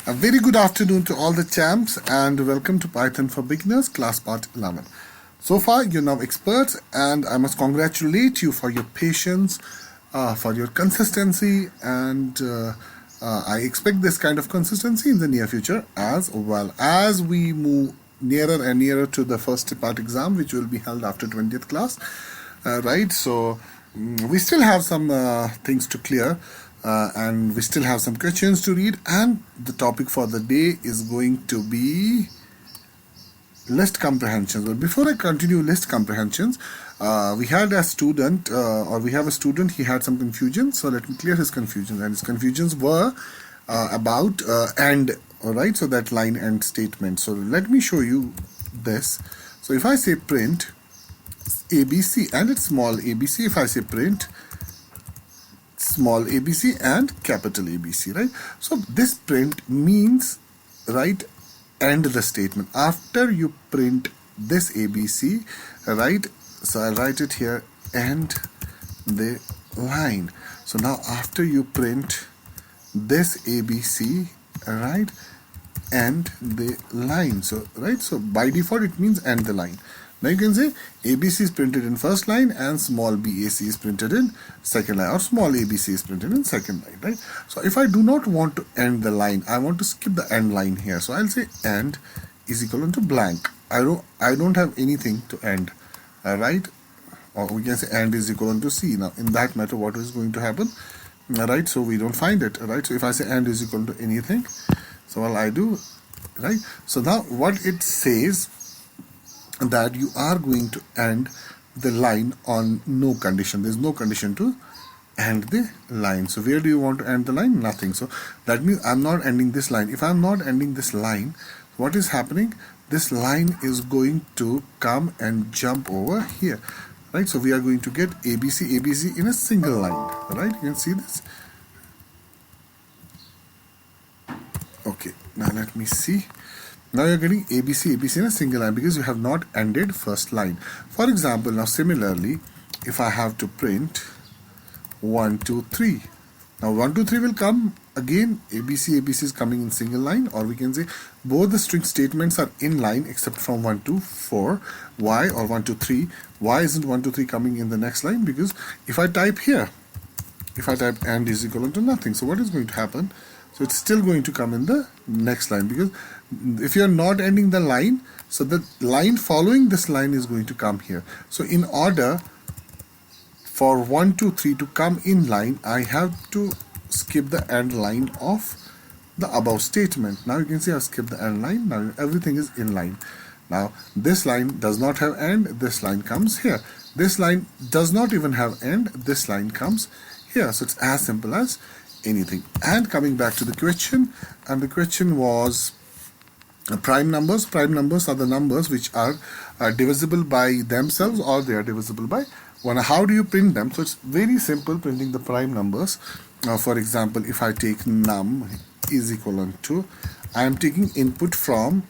A very good afternoon to all the champs and welcome to Python for Beginners class part 11. So far you're now experts and I must congratulate you for your patience, for your consistency and I expect this kind of consistency in the near future as well as we move nearer and nearer to the first part exam which will be held after 20th class. Right, so we still have some things to clear and we still have some questions to read, and the topic for the day is going to be list comprehensions. But before I continue list comprehensions, we had a student we have a student, he had some confusion, so let me clear his confusions. And his confusions were about and, alright, so that line and statement. So let me show you this. So if I say print ABC and it's small abc, if I say print small abc and capital ABC, right? So this print means, right, end the statement. After you print this ABC, right, so I'll write it here, end the line. So now after you print this ABC, right, end the line. So right, so by default it means end the line. Now you can say ABC is printed in first line and small BAC is printed in second line, or small ABC is printed in second line, right? So if I do not want to end the line, I want to skip the end line here. So I'll say end is equal to blank. I don't have anything to end, right? Or we can say end is equal to C. Now in that matter, what is going to happen? Right, so we don't find it, right? So if I say end is equal to anything, so all I do, right? So now what it says, that you are going to end the line on no condition. There's no condition to end the line. So where do you want to end the line? Nothing. So that means I'm not ending this line. If I'm not ending this line, what is happening? This line is going to come and jump over here, right? So we are going to get ABC in a single line, right? You can see this. Okay, now let me see. Now you're getting ABC in a single line because you have not ended first line. For example, now similarly, if I have to print 1, 2, 3. Now 1, 2, 3 will come again. ABC is coming in single line, or we can say both the string statements are in line except from 1 to 4. Why? Or 1 to 3. Why isn't 1 to 3 coming in the next line? Because if I type here, if I type and is equal to nothing, so what is going to happen? So it's still going to come in the next line, because if you're not ending the line, so the line following this line is going to come here. So in order for 1, 2, 3 to come in line, I have to skip the end line of the above statement. Now you can see I've skipped the end line. Now everything is in line. Now this line does not have end, this line comes here. This line does not even have end, this line comes here. So it's as simple as anything. And coming back to the question, and the question was prime numbers. Prime numbers are the numbers which are divisible by themselves, or they are divisible by 1. How do you print them? So it's very simple printing the prime numbers. For example, if I take num is equal to, I am taking input from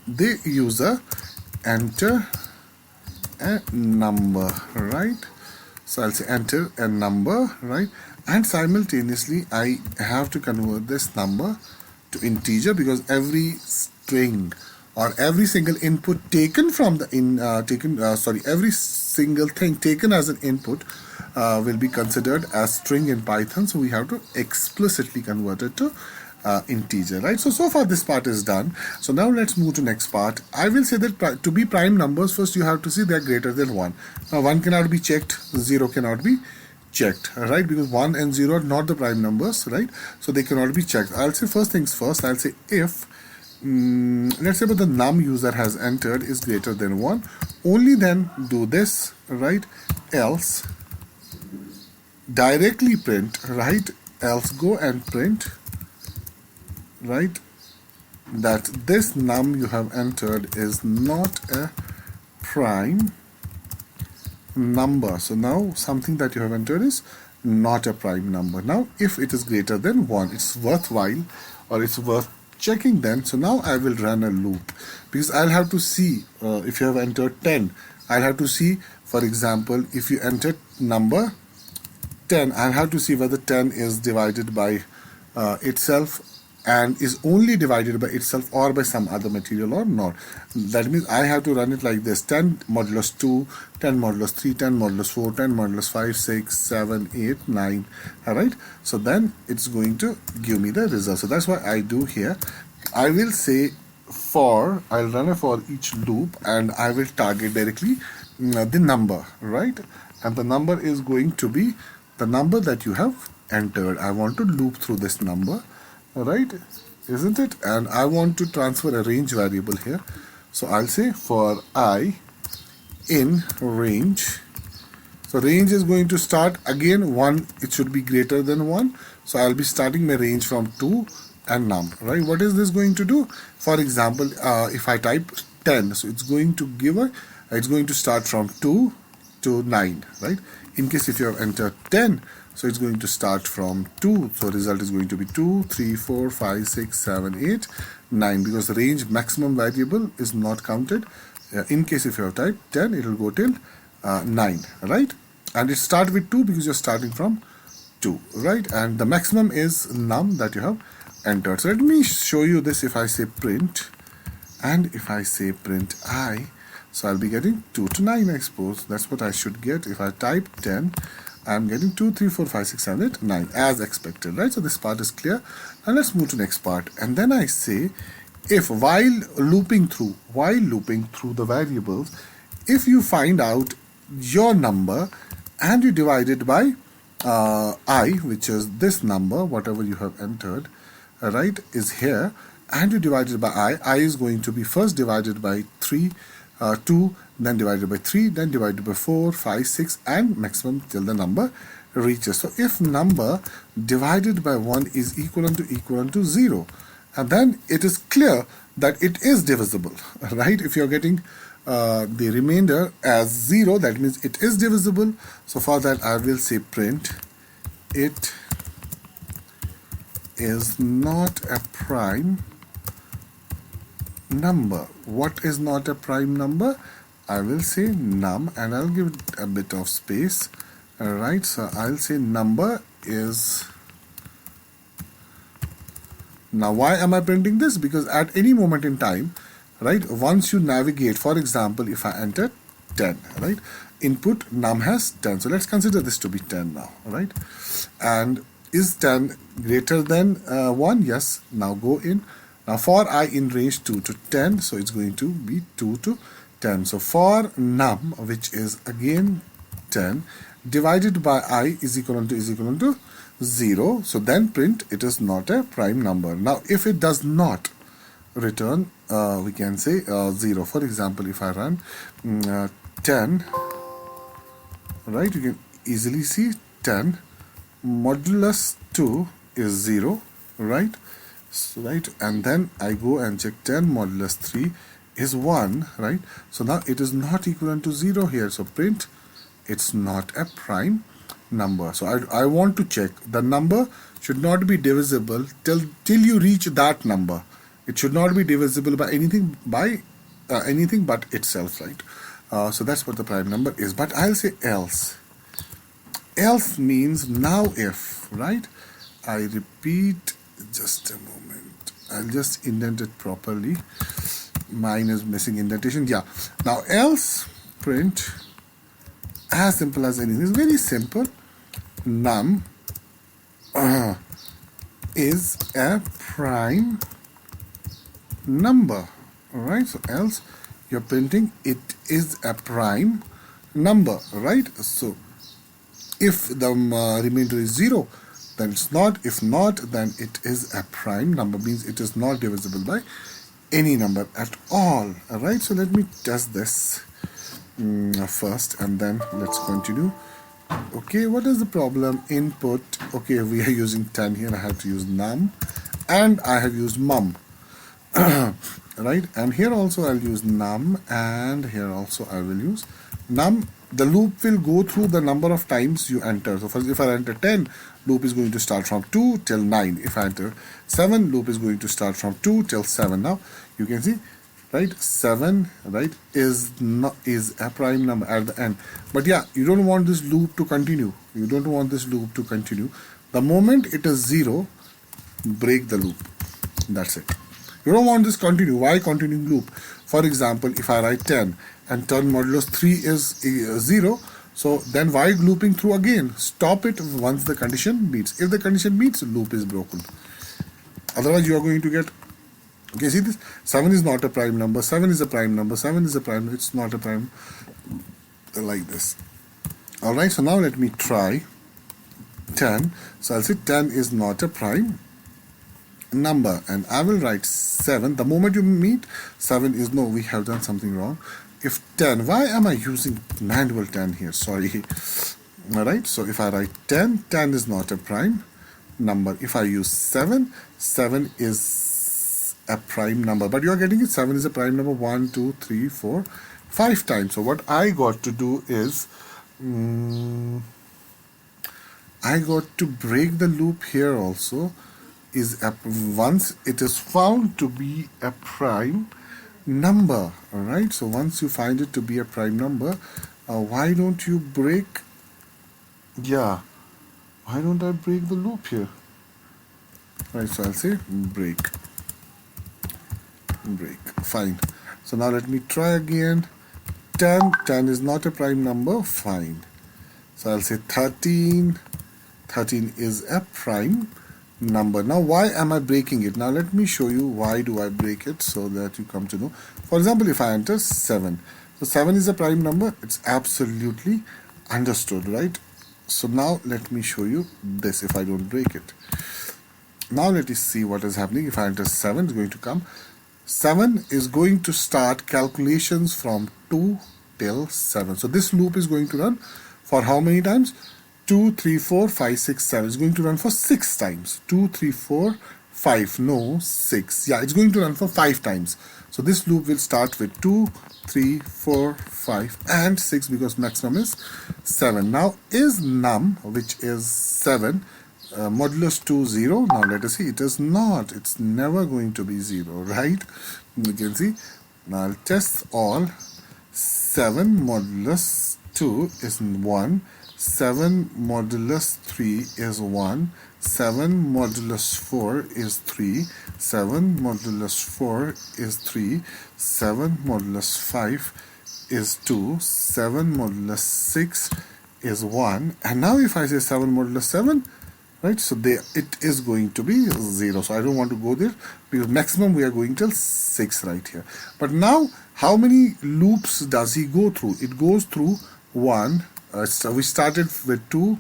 the user, enter a number, right? So I'll say enter a number, right? And simultaneously I have to convert this number to integer, because every string or every single input taken from the every single thing taken as an input will be considered as string in Python. So we have to explicitly convert it to integer, right? So far this part is done. So now let's move to next part. I will say that to be prime numbers, first you have to see they are greater than 1. Now 1 cannot be checked, 0 cannot be checked, right? Because 1 and 0 are not the prime numbers, right? So they cannot be checked. I'll say first things first. I'll say if let's say but the num user has entered is greater than 1, only then do this, right? Else directly print, right? Else go and print, right, that this num you have entered is not a prime number. So now something that you have entered is not a prime number. Now if it is greater than 1, it's worthwhile, or it's worth checking then. So now I will run a loop, because I'll have to see if you have entered 10, I'll have to see, for example, if you entered number 10, I'll have to see whether 10 is divided by itself and is only divided by itself or by some other material or not. That means I have to run it like this: 10 modulus 2, 10 modulus 3, 10 modulus 4, 10 modulus 5, 6, 7, 8, 9. Alright, so then it's going to give me the result. So that's what I do here. I will say I'll run a for each loop, and I will target directly the number, right? And the number is going to be the number that you have entered. I want to loop through this number, right? Isn't it? And I want to transfer a range variable here. So I'll say for I in range. So range is going to start again 1. It should be greater than 1. So I'll be starting my range from 2 and num, right? What is this going to do? For example, if I type 10, so it's going to start from 2 to 9, right? In case if you have entered 10, so it's going to start from 2. So result is going to be 2, 3, 4, 5, 6, 7, 8, 9, because the range maximum variable is not counted. In case if you have typed 10, it will go till 9, right? And it starts with 2 because you're starting from 2, right? And the maximum is num that you have entered. So let me show you this. If I say print, and if I say print I, so I'll be getting 2 to 9, I suppose. That's what I should get. If I type 10, I'm getting 2, 3, 4, 5, 6, 7, 8, 9 as expected, right? So this part is clear. Now let's move to next part. And then I say, if while looping through the variables, if you find out your number and you divide it by I, which is this number, whatever you have entered, right, is here, and you divide it by I is going to be first divided by 3, 2, then divided by 3, then divided by 4, 5, 6, and maximum till the number reaches. So if number divided by 1 is equivalent to 0, and then it is clear that it is divisible, right? If you're getting the remainder as 0, that means it is divisible. So for that I will say print it is not a prime number. What is not a prime number? I will say num, and I'll give it a bit of space. Alright, so I'll say number is. Now why am I printing this? Because at any moment in time, right, once you navigate, for example, if I enter 10, right, input num has 10. So let's consider this to be 10 now, right? And is 10 greater than 1? Yes. Now go in. Now for I in range 2 to 10, so it's going to be 2 to 10. So for num, which is again 10, divided by I is equal to 0. So then print it is not a prime number. Now if it does not return, we can say 0. For example, if I run 10, right, you can easily see 10 modulus 2 is 0, right? So, right, and then I go and check 10 modulus 3 is 1, right? So now it is not equivalent to 0 here. So print it's not a prime number. So I want to check the number should not be divisible till you reach that number. It should not be divisible by anything but itself, right? So that's what the prime number is. But I'll say else. Else means now if, right? I repeat, just a moment. I'll just indent it properly. Mine is missing indentation. Yeah. Now else print as simple as anything. It's very simple. Num is a prime number. Alright, so else you're printing it is a prime number, right? So if the remainder is 0, then it's not. If not, then it is a prime number, means it is not divisible by any number at all. Alright, so let me test this first and then let's continue. Okay, what is the problem? Input. Okay, we are using 10 here. I have to use num and I have used mum. Right, and here also I'll use num, and here also I will use num. The loop will go through the number of times you enter. So first, if I enter 10, loop is going to start from 2 till 9. If I enter 7, loop is going to start from 2 till 7. Now you can see, right, 7, right, is a prime number at the end. But yeah, you don't want this loop to continue. You don't want this loop to continue. The moment it is 0, break the loop. That's it. You don't want this continue. Why continuing loop? For example, if I write 10 and 10 modulus 3 is 0, so then why looping through again? Stop it once the condition meets. If the condition meets, loop is broken. Otherwise, you are going to get, okay, see this? 7 is not a prime number, 7 is a prime number, 7 is a prime, it's not a prime, like this. Alright, so now let me try 10. So I'll say 10 is not a prime number, and I will write 7. The moment you meet 7 is no, we have done something wrong. If 10, why am I using manual 10 here? Sorry. Alright, so if I write 10, 10 is not a prime number. If I use 7, 7 is a prime number. But you are getting it, 7 is a prime number 1, 2, 3, 4, 5 times. So what I got to do is, I got to break the loop here also. Once it is found to be a prime number, alright, so once you find it to be a prime number, why don't you break, why don't I break the loop here? Right, so I'll say break, fine. So now let me try again. 10 is not a prime number, fine. So I'll say 13 is a prime number. Now why am I breaking it? Now let me show you why do I break it, so that you come to know. For example, if I enter 7, so 7 is a prime number, it's absolutely understood, right? So now let me show you this if I don't break it. Now let us see what is happening. If I enter 7, it's going to come. 7 is going to start calculations from 2 till 7. So this loop is going to run for how many times? 2, 3, 4, 5, 6, 7. It's going to run for 6 times. 2, 3, 4, 5. No, 6. Yeah, it's going to run for 5 times. So this loop will start with 2, 3, 4, 5, and 6 because maximum is 7. Now is num, which is 7, modulus 2, 0. Now let us see. It is not. It's never going to be 0, right? You can see. Now I'll test all. 7 modulus 2 is 1. 7 modulus 3 is 1, 7 modulus 4 is 3, 7 modulus 4 is 3, 7 modulus 5 is 2, 7 modulus 6 is 1, and now if I say 7 modulus 7, right, so it is going to be 0. So I don't want to go there because maximum we are going till 6 right here. But now how many loops does he go through? It goes through 1. So we started with 2,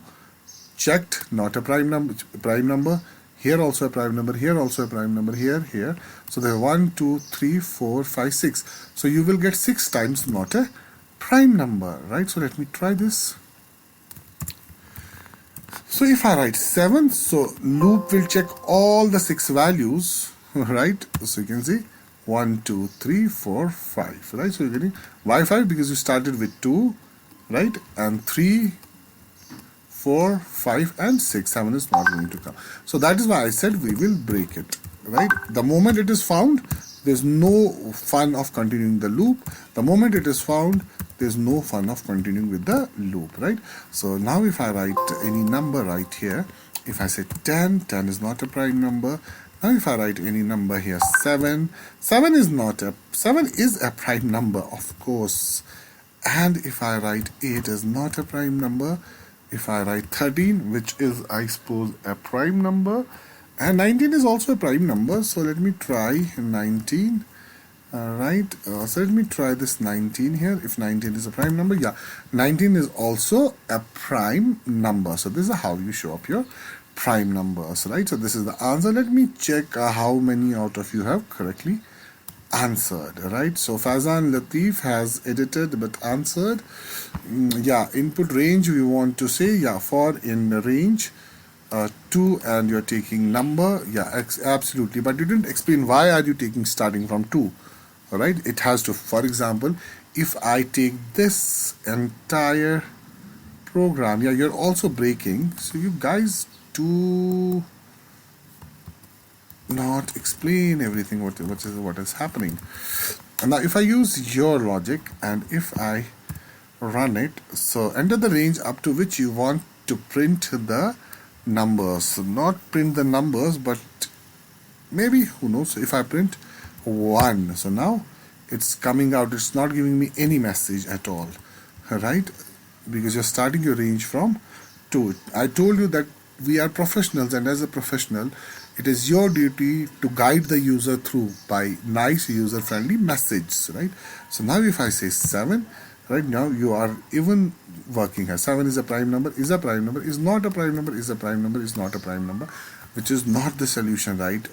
checked, not a prime number, here also a prime number, here also a prime number, here. So there are 1, 2, 3, 4, 5, 6. So you will get 6 times not a prime number, right? So let me try this. So if I write 7, so loop will check all the 6 values, right? So you can see 1, 2, 3, 4, 5, right? So you're getting why 5? Because you started with 2, right, and 3, 4, 5, and 6. 7 is not going to come. So that is why I said we will break it, right? The moment it is found, there's no fun of continuing the loop. The moment it is found, there's no fun of continuing with the loop, right? So now if I write any number right here, if I say 10 is not a prime number. Now if I write any number here, 7 is a prime number, of course. And if I write 8 is not a prime number. If I write 13, which is, I suppose, a prime number, and 19 is also a prime number, so let me try 19. Alright, so let me try this 19 here. If 19 is a prime number, yeah, 19 is also a prime number. So this is how you show up your prime numbers, right? So this is the answer. Let me check how many out of you have correctly answered, right? So Fazan Latif has edited but answered. Yeah, input range we want to say, yeah, for in range 2, and you're taking number, yeah, absolutely, but you didn't explain why are you taking starting from 2. All right, it has to, for example, if I take this entire program, yeah, you're also breaking, so you guys do not explain everything what is happening. And now if I use your logic and if I run it, so enter the range up to which you want to print the numbers. So not print the numbers, but maybe, who knows, if I print 1, so now it's coming out, it's not giving me any message at all, right? Because you're starting your range from 2. I told you that we are professionals, and as a professional, it is your duty to guide the user through by nice user-friendly messages, right? So now if I say 7, right, now you are even working here. 7 is a prime number, is a prime number, is not a prime number, is a prime number, is not a prime number, which is not the solution, right?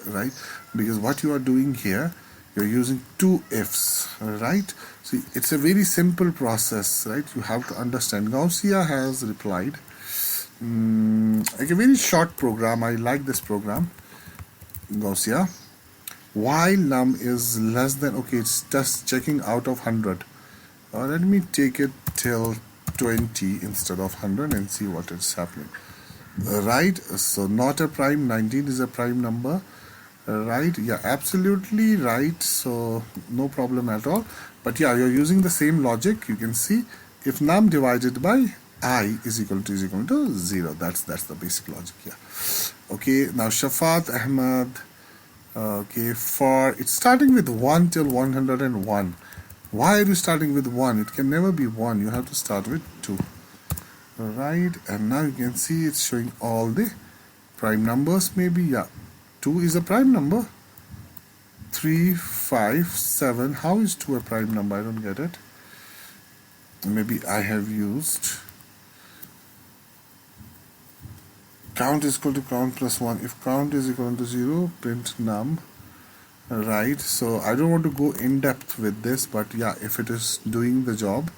Because what you are doing here, you're using 2 ifs, right? See, it's a very simple process, right? You have to understand. Gaussian has replied, like a very short program. I like this program, Gaussian. While num is less than, okay, it's just checking out of 100. Let me take it till 20 instead of 100 and see what is happening. Right, so not a prime, 19 is a prime number, right? Yeah, absolutely right, so no problem at all. But yeah, you're using the same logic. You can see if num divided by I is equal to 0, that's the basic logic. Yeah, okay. Now Shafat Ahmad, okay, for it's starting with 1 till 101. Why are you starting with 1? It can never be 1. You have to start with 2. Right, and now you can see it's showing all the prime numbers. Maybe, yeah, 2 is a prime number. 3, 5, 7. How is 2 a prime number? I don't get it. Maybe I have used count is equal to count plus 1. If count is equal to 0, print num. Right, so I don't want to go in depth with this, but yeah, if it is doing the job,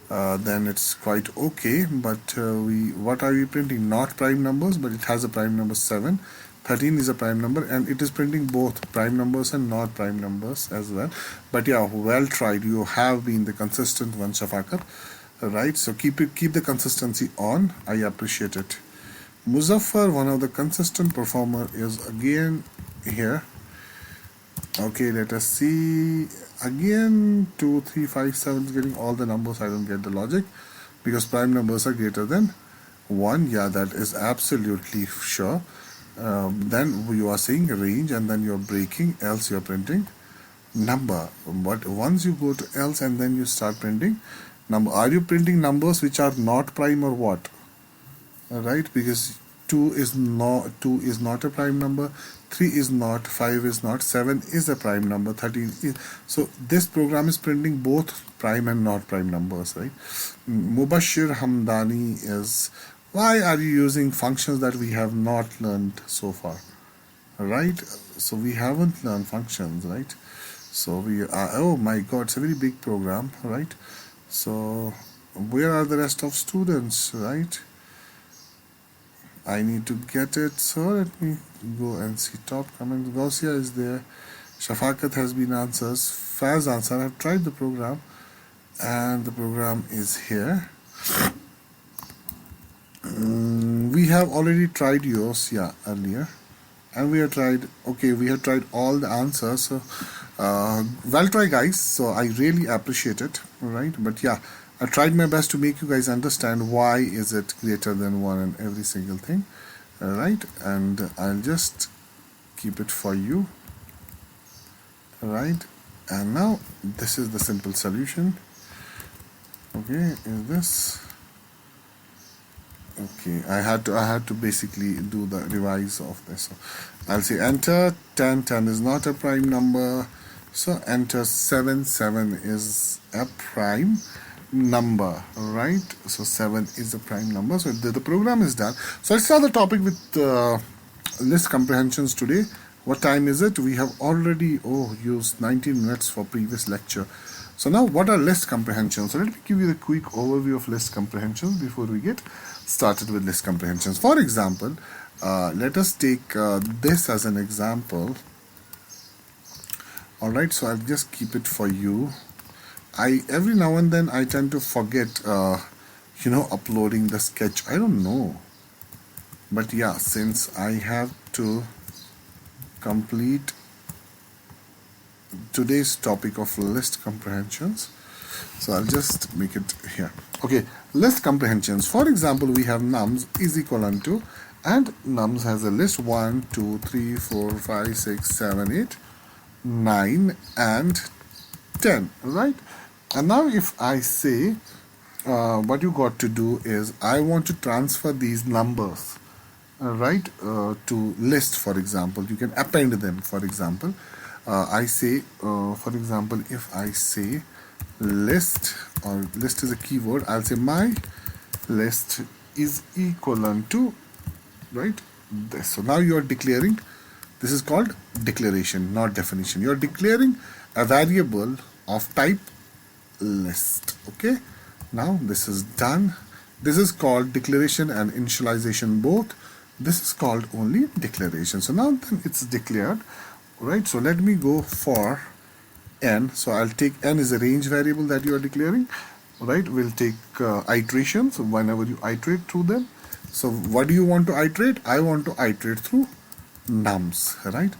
then it's quite okay. But what are we printing? Not prime numbers, but it has a prime number 7. 13 is a prime number, and it is printing both prime numbers and not prime numbers as well. But yeah, well tried. You have been the consistent one, Shafakar. Right, so keep the consistency on. I appreciate it. Muzaffar, one of the consistent performer, is again here. Okay, let us see. Again, 2, 3, 5, 7 is getting all the numbers. I don't get the logic because prime numbers are greater than 1. Yeah, that is absolutely sure. Then you are saying range, and then you're breaking, else you're printing number. But once you go to else and then you start printing number, are you printing numbers which are not prime or what? Right, because 2 is not a prime number, 3 is not, 5 is not, 7 is a prime number, 13 is. So this program is printing both prime and not prime numbers, right? Mubashir Hamdani is, why are you using functions that we have not learned so far? Right, so we haven't learned functions, right? So we are, oh my god, it's a very big program, right? So where are the rest of students, right? I need to get it, so let me go and see top comments. Gaussian is there. Shafakat has been answers. Faz answer. I've tried the program, and the program is here. We have already tried yours, yeah, earlier, and we have tried. Okay, we have tried all the answers. So, well try, guys. So I really appreciate it. Right, but yeah, I tried my best to make you guys understand why is it greater than 1 and every single thing, right? And I'll just keep it for you, right? And now this is the simple solution. Okay, is this okay? I had to basically do the revise of this. So I'll say enter 10. 10 is not a prime number, so enter 7. 7 is a prime number, right? So 7 is a prime number. So the program is done. So let's start the topic with list comprehensions today. What time is it? We have already used 19 minutes for previous lecture. So now what are list comprehensions? So let me give you the quick overview of list comprehensions before we get started with list comprehensions. For example, let us take this as an example. Alright, so I'll just keep it for you. Every now and then I tend to forget uploading the sketch. I don't know, but yeah, since I have to complete today's topic of list comprehensions, so I'll just make it here. Okay, list comprehensions. For example, we have nums is equal to and nums has a list 1, 2, 3, 4, 5, 6, 7, 8, 9 and 10, right? And now if I say what you got to do is I want to transfer these numbers right to list. For example, you can append them. For example, I say for example, if I say list, or list is a keyword, I'll say my list is equivalent to, right, this. So now you are declaring, this is called declaration, not definition. You are declaring a variable of type list. Okay, now this is done. This is called declaration and initialization both. This is called only declaration. So now then it's declared, right? So let me go for n. So I'll take n is a range variable that you are declaring, right? We'll take iterations whenever you iterate through them. So what do you want to iterate? I want to iterate through nums, right?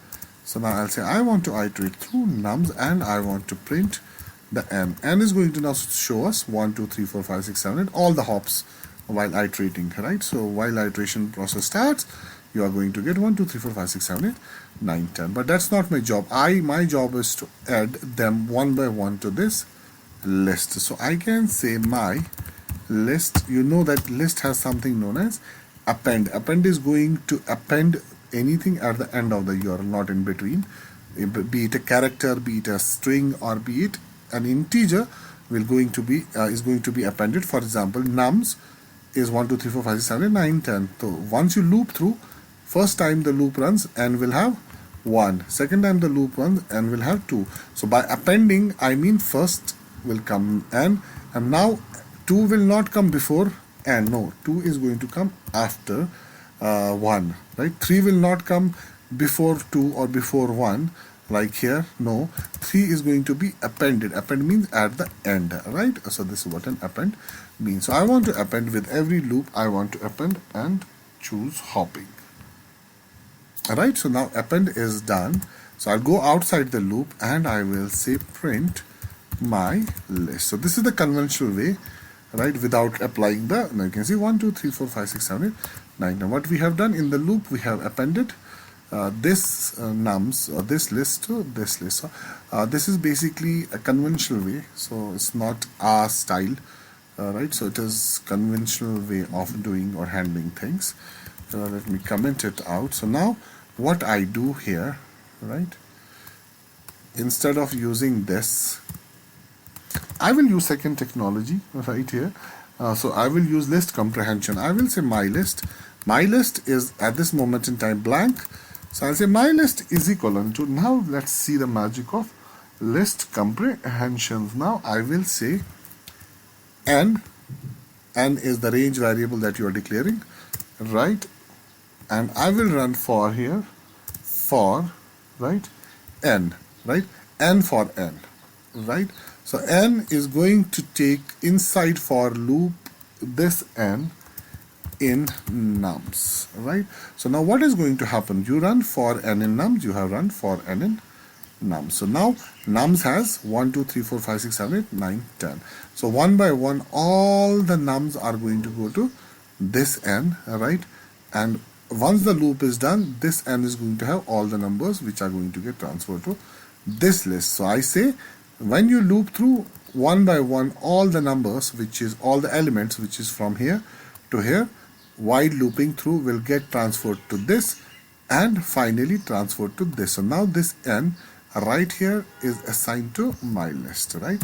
So now I'll say I want to iterate through nums and I want to print the n. N is going to now show us 1, 2, 3, 4, 5, 6, 7, 8, all the hops while iterating, right? So while iteration process starts, you are going to get 1, 2, 3, 4, 5, 6, 7, 8, 9, 10. But that's not my job. My job is to add them one by one to this list. So I can say my list. You know that list has something known as append. Append is going to append anything at the end of the URL, not in between. Be it a character, be it a string, or be it an integer, is going to be appended. For example, nums is 1, 2, 3, 4, 5, 6, 7, 8, 9, 10. So once you loop through, first time the loop runs and will have 1. Second time the loop runs and will have 2. So by appending, I mean first will come n, and now 2 will not come before n. No, 2 is going to come after 1, right? 3 will not come before 2 or before 1, like here. No, 3 is going to be appended. Append means at the end, right? So this is what an append means. So I want to append with every loop. I want to append and choose hopping. Alright, so now append is done. So I'll go outside the loop and I will say print my list. So this is the conventional way, right, without applying the, now you can see 1, 2, 3, 4, 5, 6, 7, 8, 9. Now what we have done in the loop, we have appended this nums, or this list to this list. So this is basically a conventional way, so it's not our style, right? So it is conventional way of doing or handling things. Let me comment it out. So now what I do here, right, instead of using this, I will use second technology right here. So I will use list comprehension. I will say my list. My list is at this moment in time blank. So I'll say my list is equivalent to, now let's see the magic of list comprehensions. Now I will say n. N is the range variable that you are declaring, right? And I will run for here, for, right, n, right, n for n, right? So n is going to take inside for loop this n in nums, right? So now what is going to happen? You run for n in nums, you have run for n in nums. So now nums has 1, 2, 3, 4, 5, 6, 7, 8, 9, 10. So one by one, all the nums are going to go to this n, right? And once the loop is done, this n is going to have all the numbers which are going to get transferred to this list. So I say, when you loop through one by one, all the numbers, which is all the elements, which is from here to here, while looping through, will get transferred to this and finally transferred to this. So now this n right here is assigned to my list, right?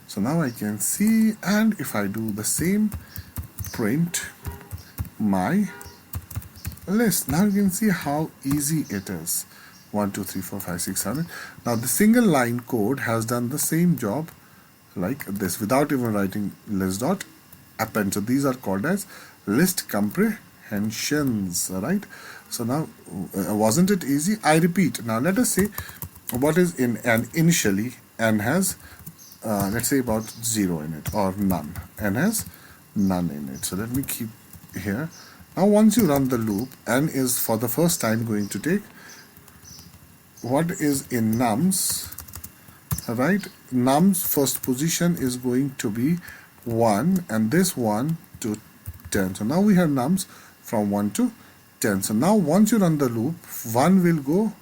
So now I can see, and if I do the same, print my list. Now you can see how easy it is. 1, 2, 3, 4, 5, 6, 7. Now the single line code has done the same job like this without even writing list dot append. So these are called as list comprehensions, right? So now wasn't it easy? I repeat. Now let us say what is in n. Initially n has let's say about 0 in it, or none. N has none in it. So let me keep here. Now once you run the loop, n is for the first time going to take what is in nums, right? Nums first position is going to be 1, and this 1 to 10. So now we have nums from 1 to 10. So now once you run the loop, 1 will go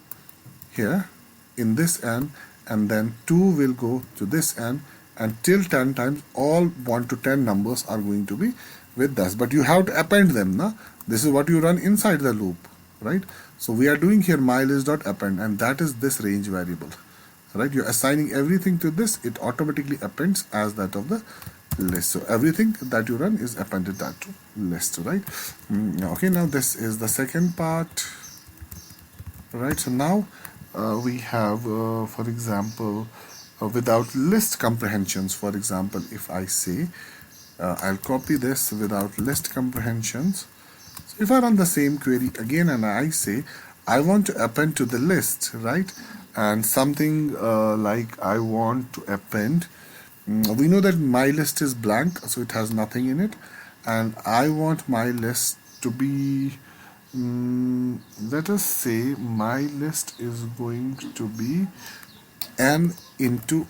here in this end, and then 2 will go to this end, and till 10 times all 1 to 10 numbers are going to be with us. But you have to append them. Na? This is what you run inside the loop, right? So we are doing here mylist.append, and that is this range variable, right? You're assigning everything to this, it automatically appends as that of the list. So everything that you run is appended that to list, right? Okay, now this is the second part, right? So now we have, for example, without list comprehensions. For example, if I say, I'll copy this without list comprehensions. So if I run the same query again and I say, I want to append to the list, right? And something like I want to append, we know that my list is blank, so it has nothing in it. And I want my list to be, let us say my list is going to be n into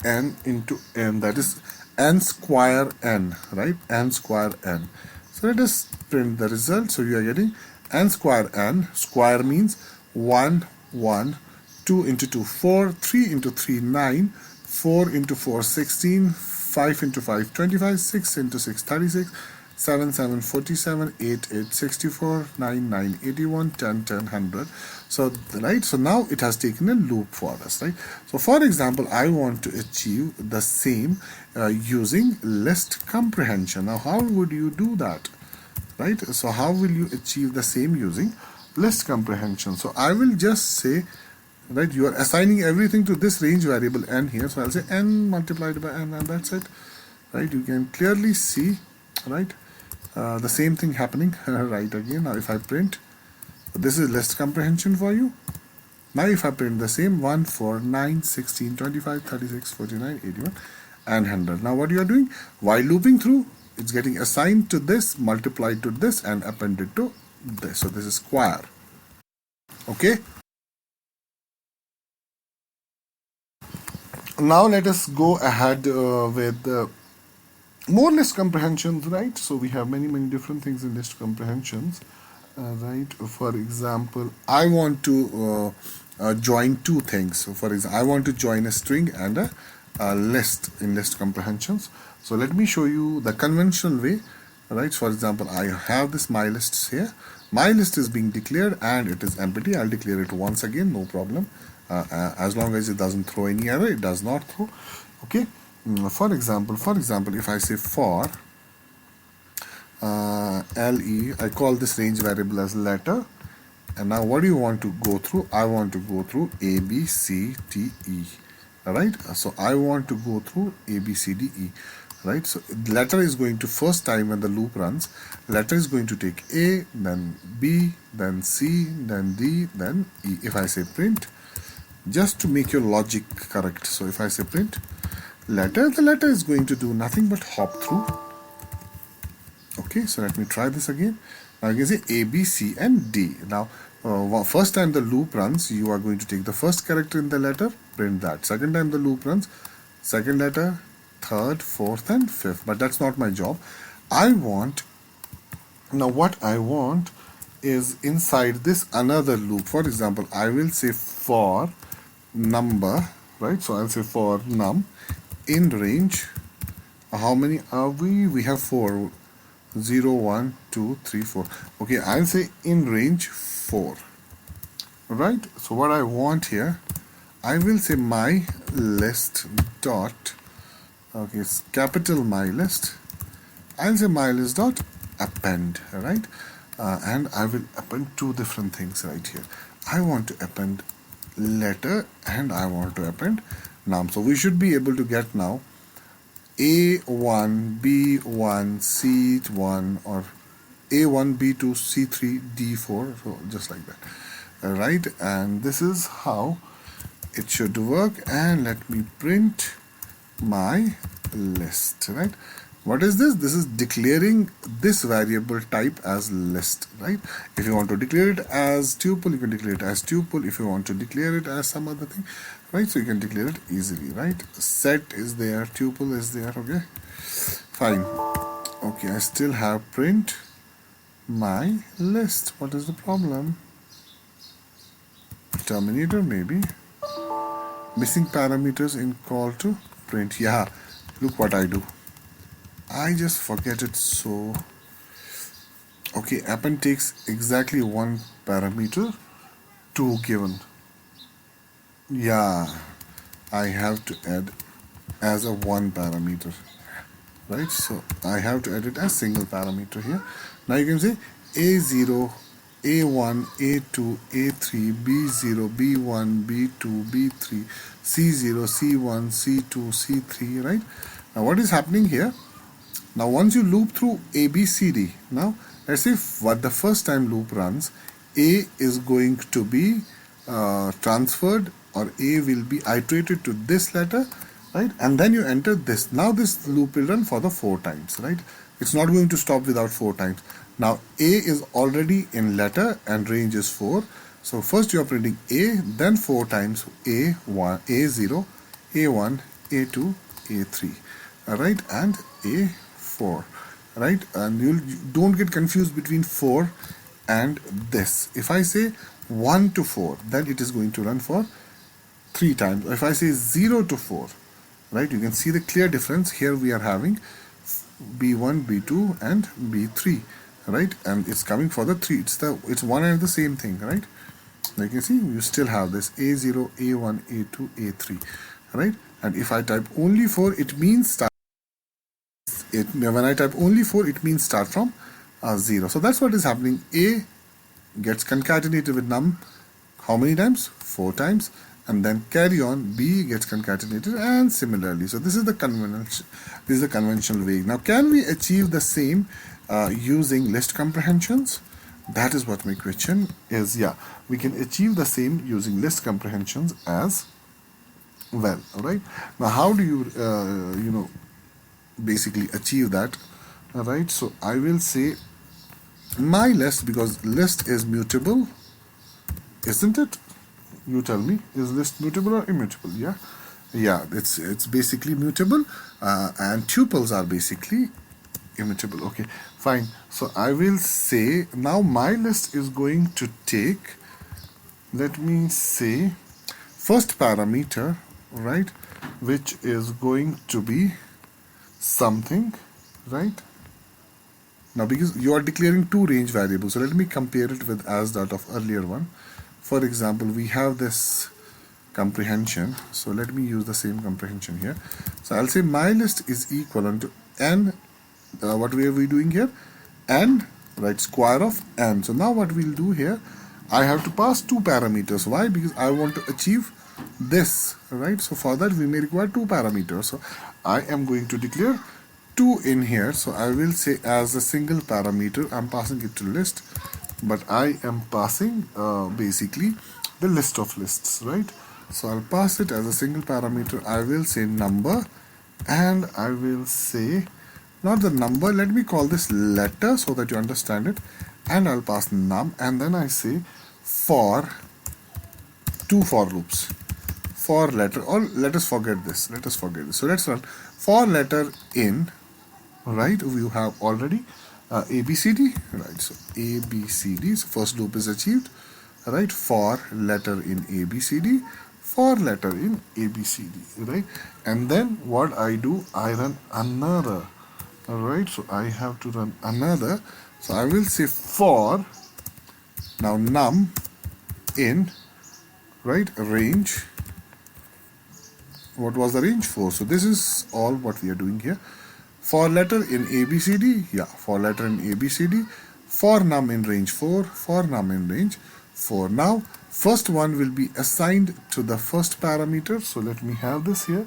n into n, that is n square n, right? N square n. So let us print the result. So you are getting n square n. Square means 1, 1, 2 into 2, 4, 3 into 3, 9, 4 into 4, 16, 5 into 5, 25, 6 into 6, 36, 7, 7, 47, 8, 8, 64, 9, 9, 81, 10, 10, 100. So, right, so now it has taken a loop for us, right? So, for example, I want to achieve the same using list comprehension. Now, how would you do that, right? So, how will you achieve the same using list comprehension? So, I will just say, right, you are assigning everything to this range variable n here. So, I'll say n multiplied by n, and that's it, right? You can clearly see, right, the same thing happening right again. Now, if I print, this is list comprehension for you. Now if I print the same 1, 4, 9, 16, 25, 36, 49, 81 and 100. Now what you are doing, while looping through, it's getting assigned to this, multiplied to this and appended to this. So this is square. Okay. Now let us go ahead with more list comprehensions, right? So we have many different things in list comprehensions. Right, for example, I want to join two things. So for example, I want to join a string and a list in list comprehensions. So let me show you the conventional way, right? For example, I have this my lists here. My list is being declared and it is empty. I'll declare it once again, no problem. As long as it doesn't throw any error, it does not throw. Okay. For example, if I say for LE, I call this range variable as letter, and now what do you want to go through? I want to go through A, B, C, D, E. Alright, so I want to go through A, B, C, D, E. Right, so letter is going to, first time when the loop runs, letter is going to take A, then B, then C, then D, then E. If I say print, just to make your logic correct, so if I say print letter, the letter is going to do nothing but hop through. Okay, so let me try this again. Now you can say A, B, C and D. Now first time the loop runs, you are going to take the first character in the letter, print that. Second time the loop runs, second letter, third, fourth and fifth. But that's not my job. Now what I want is inside this another loop. For example, I will say for number, right? So I'll say for num in range. How many are we? We have 4. 0, 1, 2, 3, 4. Okay, I'll say in range 4. Right? So what I want here, I will say my list dot, okay, it's capital my list. I'll say my list dot append, right? And I will append two different things right here. I want to append letter and I want to append num. So we should be able to get now A1, B1, C1 or A1, B2, C3, D4, so just like that. Alright, and this is how it should work. And let me print my list, right? What is this? This is declaring this variable type as list, right? If you want to declare it as tuple, you can declare it as tuple. If you want to declare it as some other thing, right? So you can declare it easily, right? Set is there, tuple is there, okay? Fine. Okay, I still have print my list. What is the problem? Terminator maybe. Missing parameters in call to print. Yeah, look what I do. I just forget it. So okay, append takes exactly one parameter to given. Yeah, I have to add as a one parameter, right? So I have to add it as single parameter here. Now you can say a0, a1, a2, a3, b0, b1, b2, b3, c0, c1, c2, c3, right? Now what is happening here? Now once you loop through a b c d, now let's say what the first time loop runs, a is going to be transferred, or a will be iterated to this letter, right? And then you enter this. Now this loop will run for the 4 times, right? It's not going to stop without 4 times. Now a is already in letter and range is 4. So first you are printing a, then 4 times a1, a0, a1, a2, a3, all right, and a4, right? And you don't get confused between 4 and this. If I say 1 to 4, then it is going to run for 3 times. If I say 0 to 4, right, you can see the clear difference. Here we are having b1, b2, and b3, right? And it's coming for the 3. It's one and the same thing, right? Now you can see you still have this a0, a1, a2, a3, right? And if I type only 4, it means start. When I type only 4, it means start from 0. So that's what is happening. A gets concatenated with num how many times? 4 times. And then carry on, B gets concatenated, and similarly. So this is the conventional way. Now can we achieve the same using list comprehensions? That is what my question is. Yeah, we can achieve the same using list comprehensions as well. All right. Now how do you basically achieve that? All right. So I will say my list, because list is mutable, isn't it? You tell me, is list mutable or immutable? Yeah, it's basically mutable, and tuples are basically immutable. Okay, fine. So I will say now my list is going to take, let me say, first parameter, right, which is going to be something, right? Now because you are declaring 2 range variables, so let me compare it with as that of earlier one. For example, we have this comprehension. So let me use the same comprehension here. So I'll say my list is equivalent to n. What are we doing here? N, right? Square of n. So now what we'll do here, I have to pass 2 parameters. Why? Because I want to achieve this, right? So for that we may require 2 parameters. So I am going to declare 2 in here. So I will say as a single parameter, I'm passing it to list, but I am passing basically the list of lists, right? So I'll pass it as a single parameter. I will say number, and I will say not the number, let me call this letter so that you understand it, and I'll pass num, and then I say for 2 for loops. For letter, or let us forget this. So let's run for letter in, right? We have already ABCD, right? So ABCD, so first loop is achieved, right? For letter in ABCD, for letter in ABCD, right? And then what I do, I run another, all right? So I have to run another. So I will say for, now num in, right, range. What was the range? 4. So this is all what we are doing here. For letter in ABCD, yeah, for letter in ABCD, for num in range 4, for num in range 4. Now, first one will be assigned to the first parameter. So let me have this here,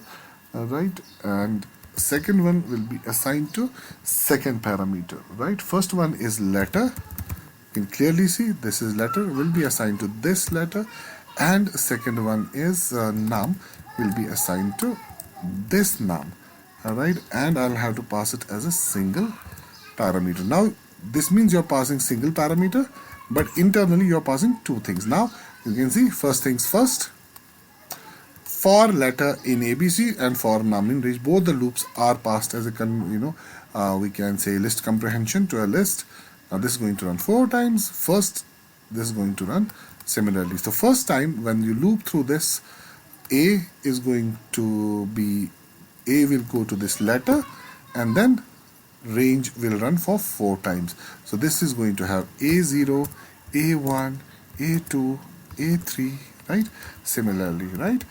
right? And second one will be assigned to second parameter, right? First one is letter. You can clearly see this is letter, will be assigned to this letter, and second one is num, will be assigned to this num. All right, and I'll have to pass it as a single parameter. Now this means you're passing single parameter, but internally you're passing 2 things. Now you can see first things first, for letter in ABC and for num in range, both the loops are passed as a we can say list comprehension to a list, Now this is going to run 4 times. First, this is going to run similarly. So first time when you loop through this, A is going to be, A will go to this letter, and then range will run for 4 times. So this is going to have A0, A1, A2, A3, right? Similarly, right?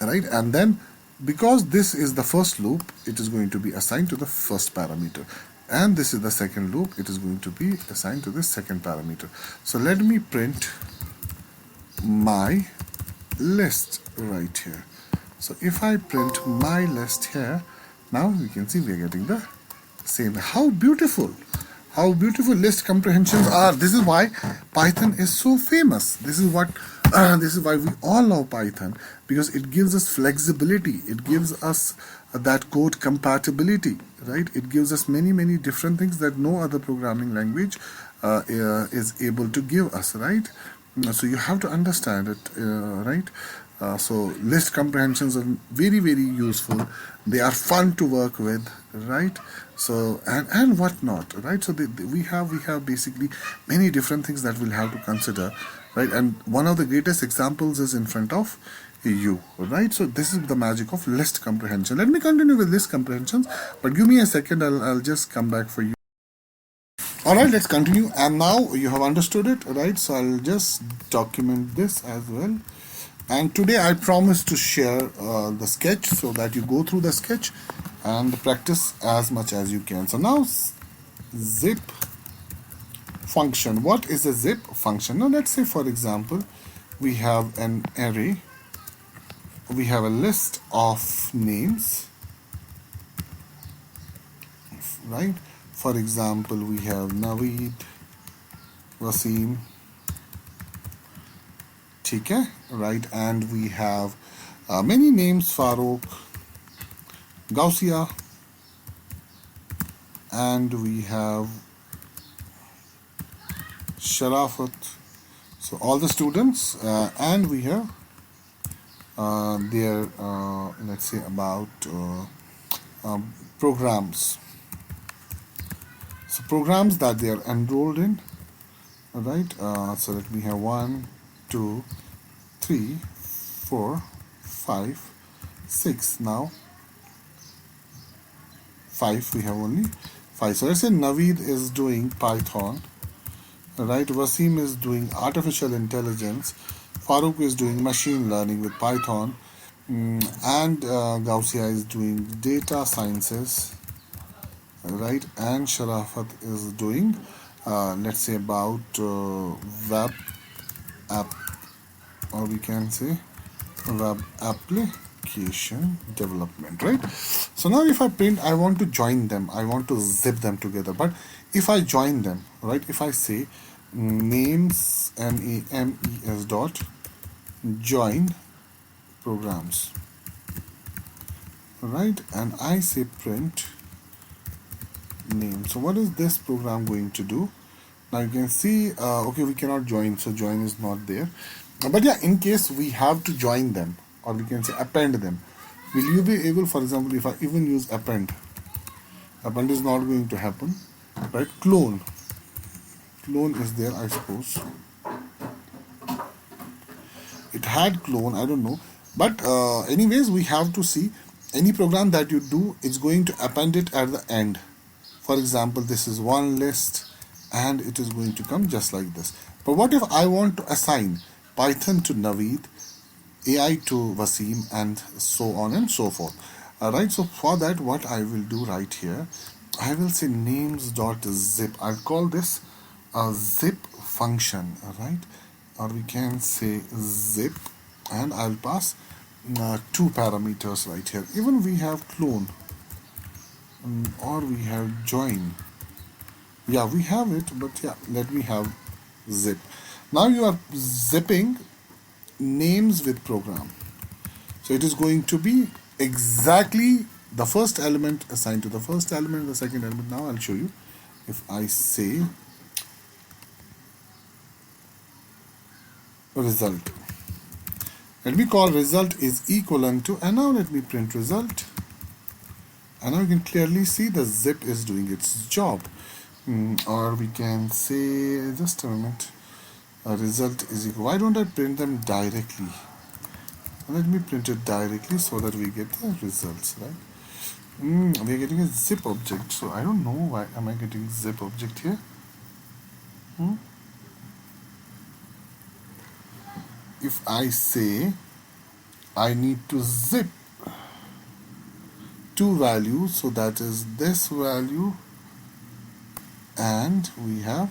Right, and then because this is the first loop, it is going to be assigned to the first parameter, and this is the second loop, it is going to be assigned to the second parameter. So let me print my list right here. So if I print my list here, now you can see we are getting the same. How beautiful list comprehensions are. This is why Python is so famous. This is why we all love Python, because it gives us flexibility, it gives us that code compatibility, right? It gives us many different things that no other programming language is able to give us, right? So you have to understand it, right? So list comprehensions are very useful. They are fun to work with, right? So and whatnot, right? So we have basically many different things that we'll have to consider, right? And one of the greatest examples is in front of you, right? So this is the magic of list comprehension. Let me continue with list comprehensions, but give me a second. I'll just come back for you. All right, let's continue. And now you have understood it, right? So I'll just document this as well. And today I promise to share the sketch so that you go through the sketch and practice as much as you can. So now zip function. What is a zip function? Now let's say, for example, we have an array. We have a list of names, right? For example, we have Naveed, Wasim, okay, right? And we have many names: Farooq, Gausia, and we have Sharafat. So all the students, and we have their let's say about programs. So programs that they are enrolled in, right? So let me have 1, 2, 3, 4, 5, 6. Now 5, we have only 5. So let's say Naveed is doing Python, right? Wasim is doing artificial intelligence, Farooq is doing machine learning with Python, and Gausia is doing data sciences, right? And Sharafat is doing let's say about web app, or we can say web application development, right? So now if I print, I want to join them, I want to zip them together. But if I join them, right, if I say names, names dot join programs, right, and I say print name. So what is this program going to do? Now you can see, okay, we cannot join, so join is not there. But yeah, in case we have to join them, or we can say append them, will you be able, for example, if I even use append is not going to happen, right? Clone is there, I suppose. It had clone, I don't know. But anyways, we have to see any program that you do, it's going to append it at the end. For example, this is one list, and it is going to come just like this. But what if I want to assign Python to Naveed, AI to Wasim, and so on and so forth? Alright, so for that, what I will do right here, I will say names.zip. I'll call this a zip function, alright? Or we can say zip, and I'll pass 2 parameters right here. Even we have clone, or we have join. Yeah, we have it, but yeah, let me have zip. Now you are zipping names with program. So it is going to be exactly the first element assigned to the first element, the second element. Now I'll show you. If I say result, let me call result is equivalent to, and now let me print result. And now you can clearly see the zip is doing its job. Or we can say, just a moment, a result is equal. Why don't I print them directly? Let me print it directly so that we get the results, right? We are getting a zip object, so I don't know why am I getting zip object here. If I say I need to zip two values, so that is this value and we have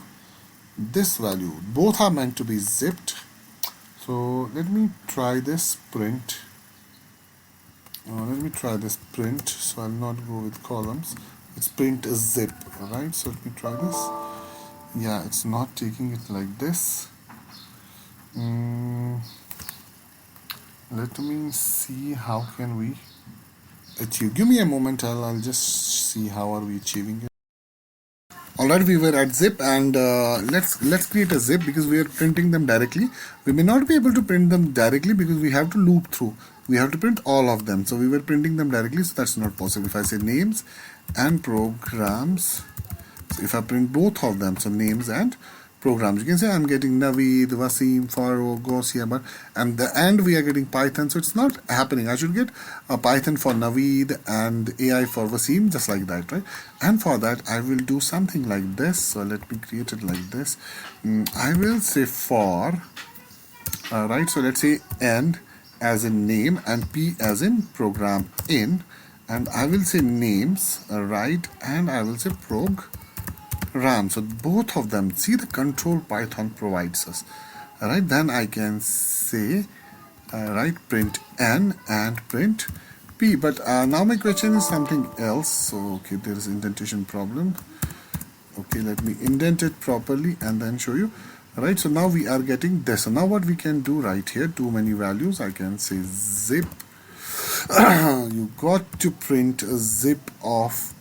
this value. Both are meant to be zipped. So let me try this print. Let me try this print. So I'll not go with columns. It's print a zip, right? So let me try this. Yeah, it's not taking it like this. Let me see how can we achieve. Give me a moment. I'll just see how are we achieving it. Alright, we were at zip, and let's create a zip because we are printing them directly. We may not be able to print them directly because we have to loop through. We have to print all of them. So we were printing them directly, so that's not possible. If I say names and programs, so if I print both of them, so names and programs, you can say I'm getting Naveed, Wasim, Faro, Gausia, but and the end we are getting Python, so it's not happening. I should get a Python for Naveed and AI for Wasim, just like that, right? And for that I will do something like this. So let me create it like this. I will say for, right? So let's say N as in name and P as in program in, and I will say names, right? And I will say program. So both of them, see the control Python provides us. Alright, then I can say, right, print N and print P. But now my question is something else. So, okay, there is indentation problem. Okay, let me indent it properly and then show you. Alright, so now we are getting this. So now what we can do right here, too many values, I can say zip. You got to print a zip of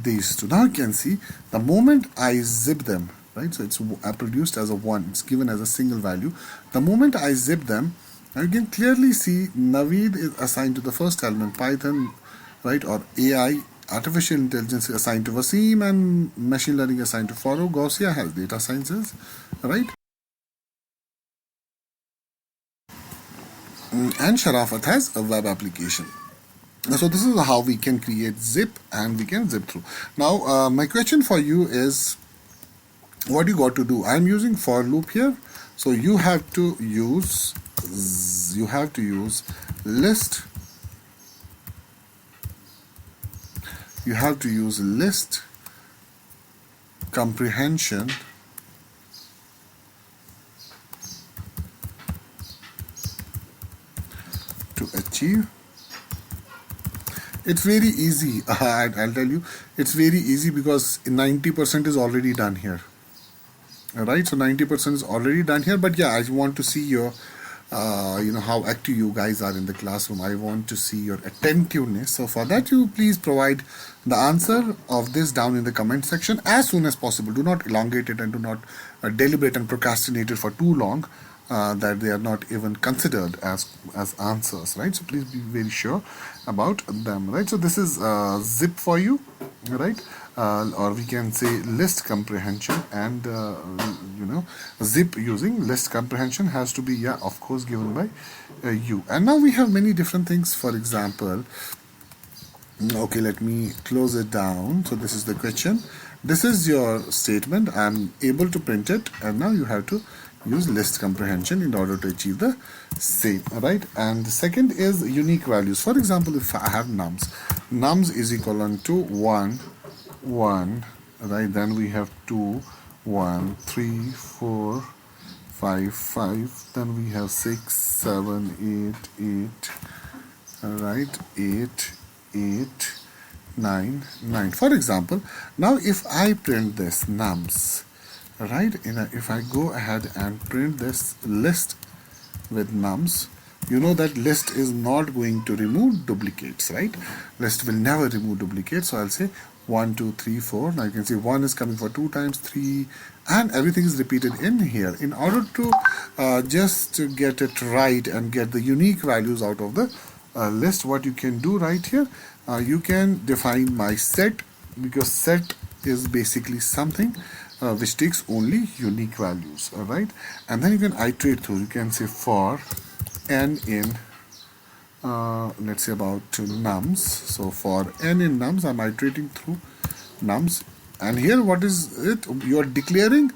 these two. Now you can see the moment I zip them, right? So it's produced as a 1, it's given as a single value. The moment I zip them, now you can clearly see Naveed is assigned to the first element, Python, right? Or AI, artificial intelligence is assigned to Wasim, and machine learning assigned to Faro. Gausia has data sciences, right? And Sharafat has a web application. So this is how we can create zip and we can zip through. Now my question for you is, what you got to do? I'm using for loop here, so you have to use list. You have to use list comprehension to achieve. It's very easy. I'll tell you, it's very easy because 90% is already done here. Alright, so 90% is already done here. But yeah, I want to see your, how active you guys are in the classroom. I want to see your attentiveness. So for that, you please provide the answer of this down in the comment section as soon as possible. Do not elongate it and do not deliberate and procrastinate it for too long. That they are not even considered as answers, right? So please be very sure about them, right? So this is zip for you, right? Or we can say list comprehension, and zip using list comprehension has to be, yeah, of course, given by you. And now we have many different things. For example, okay, let me close it down. So this is the question, this is your statement, I'm able to print it, and now you have to use list comprehension in order to achieve the same, right? And the second is unique values. For example, if I have nums is equivalent to 1 1, right? Then we have 2 1 3 4 5 5, then we have 6 7 8 8, right? 8 8 9 9. For example, now if I print this nums, right, if I go ahead and print this list with nums, you know that list is not going to remove duplicates, right? List will never remove duplicates. So I'll say 1 2 3 4. Now you can see 1 is coming for 2 times, 3, and everything is repeated in here. In order to just to get it right and get the unique values out of the list, what you can do right here, you can define my set, because set is basically something which takes only unique values, all right? And then you can iterate through. You can say for n in let's say about nums. So for n in nums, I'm iterating through nums. And here, what is it? You are declaring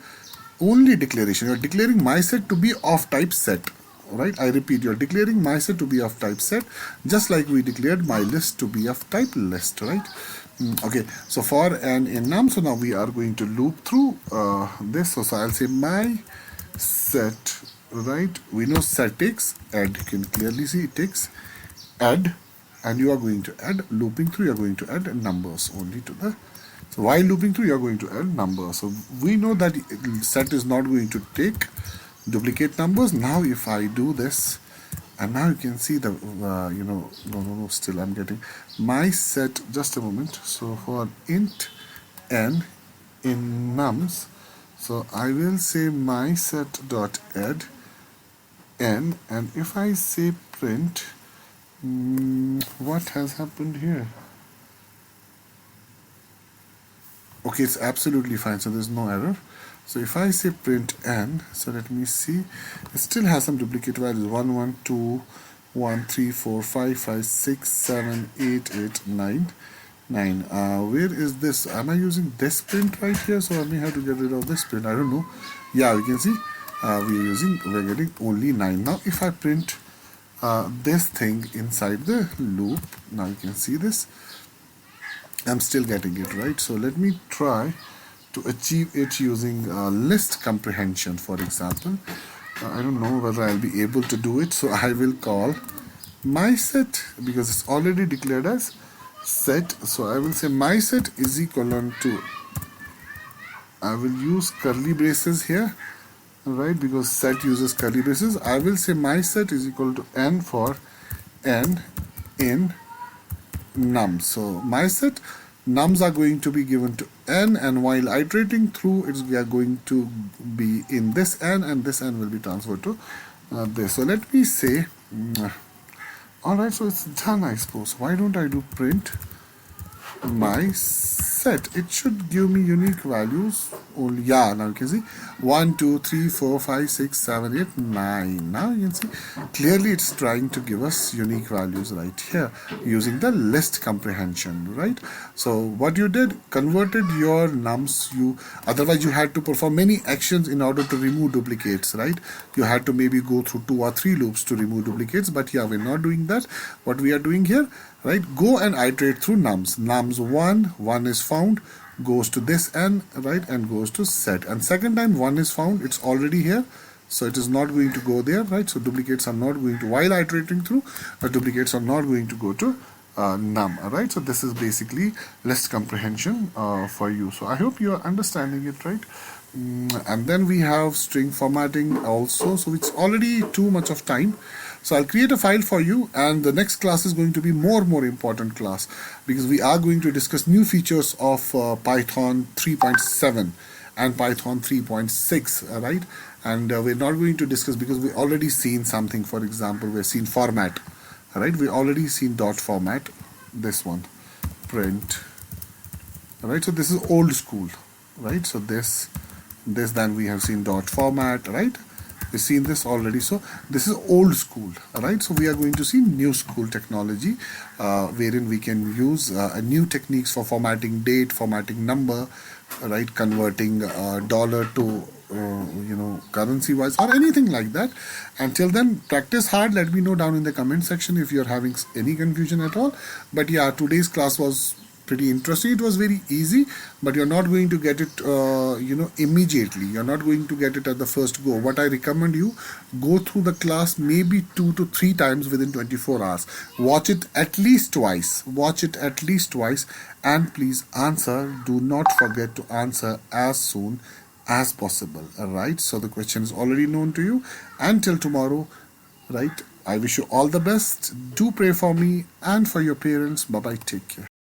only declaration. You are declaring my set to be of type set. Right? I repeat, you are declaring my set to be of type set, just like we declared my list to be of type list. Right? Okay. So for n in num. So now we are going to loop through this. So I'll say my set. Right? We know set takes add. You can clearly see it takes add, and you are going to add. Looping through, you are going to add numbers only to the. So while looping through, you are going to add numbers. So we know that set is not going to take duplicate numbers. Now if I do this, and now you can see the no, still I'm getting my set. Just a moment. So for int n in nums, so I will say my set dot add n, and if I say print, what has happened here? Okay, it's absolutely fine, so there's no error. So if I say print n, so let me see, it still has some duplicate values. 1 1 2 1 3 4 5 5 6 7 8 8 9 9. Where is this? Am I using this print right here? So I may have to get rid of this print. I don't know. Yeah, we can see we're getting only 9. Now if I print this thing inside the loop, now you can see this, I'm still getting it, right? So let me try to achieve it using list comprehension, for example. I don't know whether I'll be able to do it, so I will call my set, because it's already declared as set. So I will say my set is equivalent to, I will use curly braces here, right, because set uses curly braces. I will say my set is equal to n for n in nums. So my set nums are going to be given to n, and while iterating through, we are going to be in this n, and this n will be transferred to this. So let me say, alright, so it's done, I suppose. Why don't I do print my set? It should give me unique values only. Yeah, now you can see 1 2 3 4 5 6 7 8 9. Now you can see clearly it's trying to give us unique values right here using the list comprehension, right? So what you did, converted your nums. Otherwise you had to perform many actions in order to remove duplicates, right? You had to maybe go through 2 or 3 loops to remove duplicates, but yeah, we're not doing that. What we are doing here, right, go and iterate through nums. Nums 1 is found, goes to this n, right, and goes to set. And second time 1 is found, it's already here, so it is not going to go there, right? So duplicates are not going to, while iterating through, duplicates are not going to go to num, right? So this is basically list comprehension for you. So I hope you are understanding it, right? And then we have string formatting also, so it's already too much of time. So I'll create a file for you, and the next class is going to be more important class, because we are going to discuss new features of Python 3.7 and Python 3.6, right? And we're not going to discuss, because we already seen something. For example, we've seen format, right? We already seen dot format, this one, print, right? So this is old school, right? So this then we have seen dot format, right? We've seen this already. So this is old school, right? So we are going to see new school technology, wherein we can use new techniques for formatting date, formatting number, right? Converting dollar to currency wise or anything like that. Until then, practice hard. Let me know down in the comment section if you're having any confusion at all. But yeah, today's class was pretty interesting. It was very easy, but you're not going to get it immediately. You're not going to get it at the first go. What I recommend you, go through the class maybe 2 to 3 times within 24 hours. Watch it at least twice. And please answer. Do not forget to answer as soon as possible. Alright, so the question is already known to you. Until tomorrow, right, I wish you all the best. Do pray for me and for your parents. Bye bye, take care.